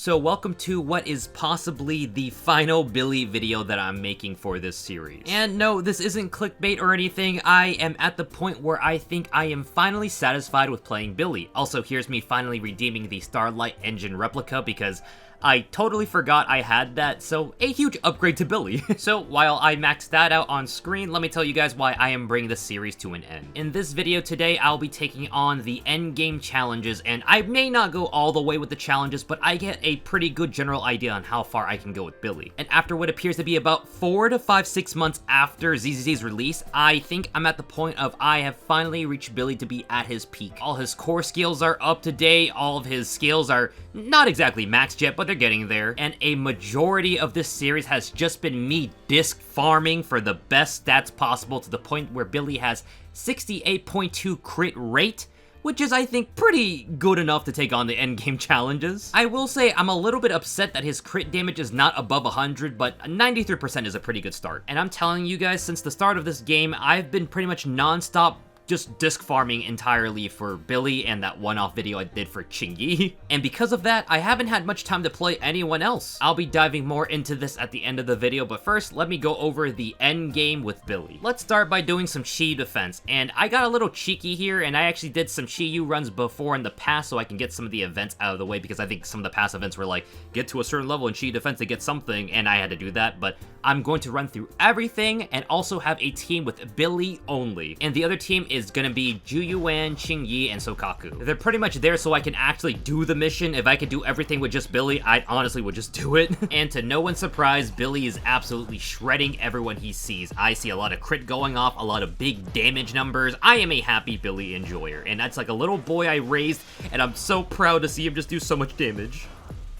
So welcome to what is possibly the final Billy video that I'm making for this series. And no, this isn't clickbait or anything. I am at the point where I think I am finally satisfied with playing Billy. Also, here's me finally redeeming the Starlight Engine replica because I totally forgot I had that, so a huge upgrade to Billy. So while I maxed that out on screen, let me tell you guys why I am bringing this series to an end. In this video today, I'll be taking on the endgame challenges, and I may not go all the way with the challenges, but I get a pretty good general idea on how far I can go with Billy. And after what appears to be about 4 to 6 months after ZZZ's release, I think I'm at the point of I have finally reached Billy to be at his peak. All his core skills are up to date, all of his skills are not exactly maxed yet, but they're getting there, and a majority of this series has just been me disc farming for the best stats possible to the point where Billy has 68.2 crit rate, which is, I think, pretty good enough to take on the endgame challenges. I will say I'm a little bit upset that his crit damage is not above 100, but 93% is a pretty good start. And I'm telling you guys, since the start of this game, I've been pretty much non-stop just disc farming entirely for Billy and that one-off video I did for Chingy. And because of that, I haven't had much time to play anyone else. I'll be diving more into this at the end of the video, but first, let me go over the end game with Billy. Let's start by doing some Shiyu defense, and I got a little cheeky here, and I actually did some Shiyu runs before in the past so I can get some of the events out of the way, because I think some of the past events were like, get to a certain level in Shiyu defense to get something, and I had to do that, but I'm going to run through everything and also have a team with Billy only. And the other team is gonna be Juyuan, Qingyi, and Sokaku. They're pretty much there so I can actually do the mission. If I could do everything with just Billy, I honestly would just do it. And to no one's surprise, Billy is absolutely shredding everyone he sees. I see a lot of crit going off, a lot of big damage numbers. I am a happy Billy enjoyer, and that's like a little boy I raised, and I'm so proud to see him just do so much damage.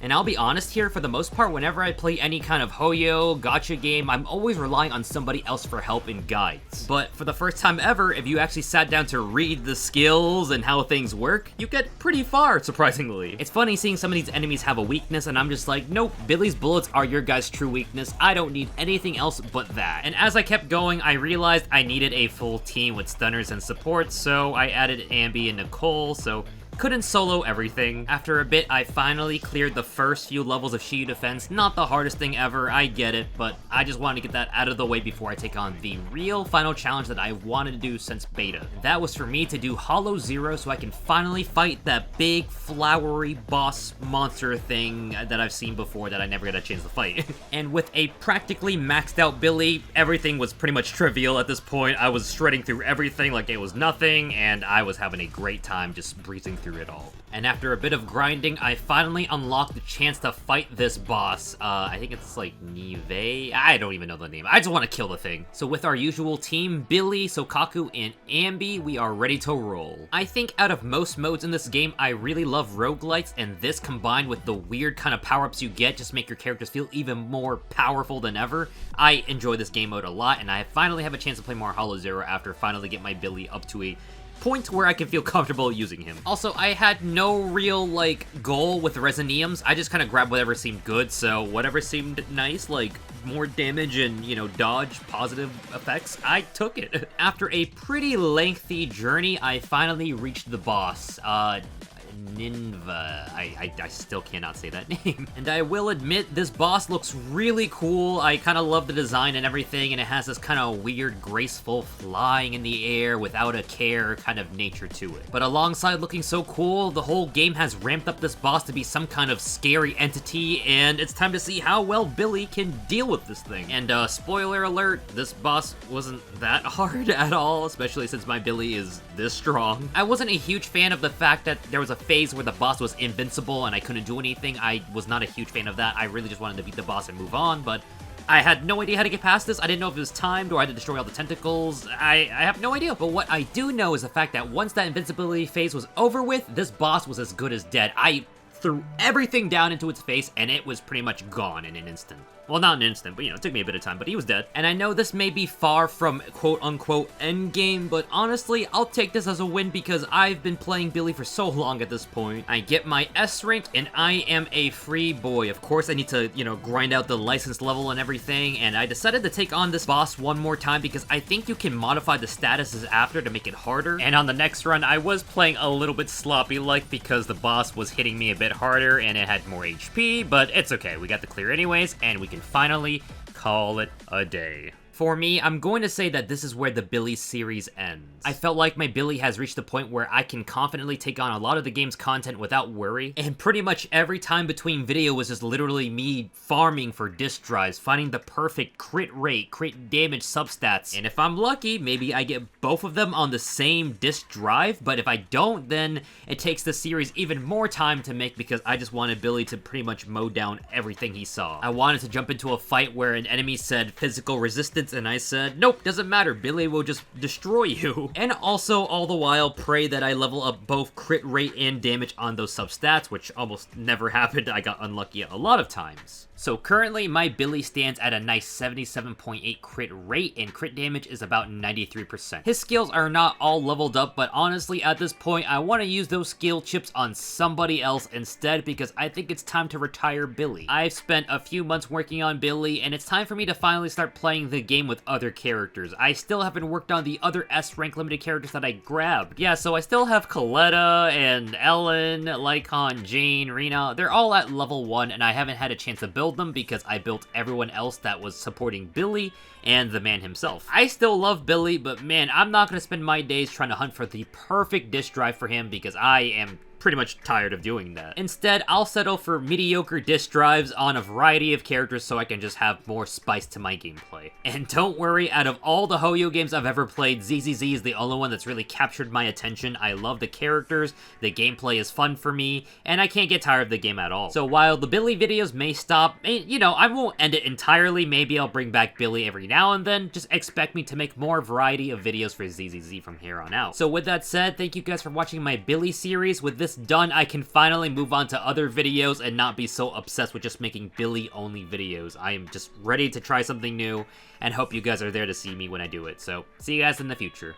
And I'll be honest here, for the most part, whenever I play any kind of Hoyo, gacha game, I'm always relying on somebody else for help and guides. But for the first time ever, if you actually sat down to read the skills and how things work, you get pretty far, surprisingly. It's funny seeing some of these enemies have a weakness, and I'm just like, nope, Billy's bullets are your guys' true weakness. I don't need anything else but that. And as I kept going, I realized I needed a full team with stunners and supports, so I added Ambi and Nicole, so couldn't solo everything. After a bit, I finally cleared the first few levels of Shiyu defense. Not the hardest thing ever, I get it, but I just wanted to get that out of the way before I take on the real final challenge that I wanted to do since beta. That was for me to do Hollow Zero so I can finally fight that big, flowery boss monster thing that I've seen before that I never got a chance to fight. And with a practically maxed out Billy, everything was pretty much trivial at this point. I was shredding through everything like it was nothing, and I was having a great time just breezing through it all. And after a bit of grinding, I finally unlocked the chance to fight this boss. I think it's like Nive? I don't even know the name. I just want to kill the thing. So with our usual team, Billy, Sokaku, and Ambi, we are ready to roll. I think out of most modes in this game, I really love roguelites, and this combined with the weird kind of power-ups you get just make your characters feel even more powerful than ever. I enjoy this game mode a lot, and I finally have a chance to play more Hollow Zero after finally get my Billy up to a point where I can feel comfortable using him. Also, I had no real, goal with Resiniums. I just kind of grabbed whatever seemed good, so whatever seemed nice, like more damage and, dodge positive effects, I took it. After a pretty lengthy journey, I finally reached the boss. Ninva. I still cannot say that name. And I will admit, this boss looks really cool. I kind of love the design and everything, and it has this kind of weird, graceful flying in the air without a care kind of nature to it. But alongside looking so cool, the whole game has ramped up this boss to be some kind of scary entity, and it's time to see how well Billy can deal with this thing. And spoiler alert, this boss wasn't that hard at all, especially since my Billy is this strong. I wasn't a huge fan of the fact that there was a phase where the boss was invincible and I couldn't do anything. I was not a huge fan of that. I really just wanted to beat the boss and move on, but I had no idea how to get past this. I didn't know if it was timed or I had to destroy all the tentacles. I have no idea. But what I do know is the fact that once that invincibility phase was over with, this boss was as good as dead. I threw everything down into its face and it was pretty much gone in an instant. Well, not an instant, but it took me a bit of time, but he was dead. And I know this may be far from quote-unquote endgame, but honestly, I'll take this as a win because I've been playing Billy for so long at this point. I get my S rank, and I am a free boy. Of course, I need to, grind out the license level and everything, and I decided to take on this boss one more time because I think you can modify the statuses after to make it harder. And on the next run, I was playing a little bit sloppy-like because the boss was hitting me a bit harder and it had more HP, but it's okay. We got the clear anyways, and we can finally call it a day. For me, I'm going to say that this is where the Billy series ends. I felt like my Billy has reached the point where I can confidently take on a lot of the game's content without worry, and pretty much every time between video was just literally me farming for disc drives, finding the perfect crit rate, crit damage substats, and if I'm lucky, maybe I get both of them on the same disc drive, but if I don't, then it takes the series even more time to make because I just wanted Billy to pretty much mow down everything he saw. I wanted to jump into a fight where an enemy said physical resistance, and I said, nope, doesn't matter, Billy will just destroy you. And also, all the while, pray that I level up both crit rate and damage on those substats, which almost never happened. I got unlucky a lot of times. So currently, my Billy stands at a nice 77.8 crit rate, and crit damage is about 93%. His skills are not all leveled up, but honestly, at this point, I want to use those skill chips on somebody else instead because I think it's time to retire Billy. I've spent a few months working on Billy, and it's time for me to finally start playing the game with other characters. I still haven't worked on the other S-rank limited characters that I grabbed. Yeah, so I still have Coletta and Ellen, Lycon, Jane, Rena. They're all at level 1, and I haven't had a chance to build them because I built everyone else that was supporting Billy and the man himself. I still love Billy, but man, I'm not gonna spend my days trying to hunt for the perfect disk drive for him because I am pretty much tired of doing that. Instead, I'll settle for mediocre disk drives on a variety of characters so I can just have more spice to my gameplay. And don't worry, out of all the Hoyo games I've ever played, ZZZ is the only one that's really captured my attention. I love the characters, the gameplay is fun for me, and I can't get tired of the game at all. So while the Billy videos may stop, I won't end it entirely. Maybe I'll bring back Billy every now and then. Just expect me to make more variety of videos for ZZZ from here on out. So with that said, thank you guys for watching my Billy series. With this done, I can finally move on to other videos and not be so obsessed with just making Billy only videos. I am just ready to try something new and hope you guys are there to see me when I do it. So see you guys in the future.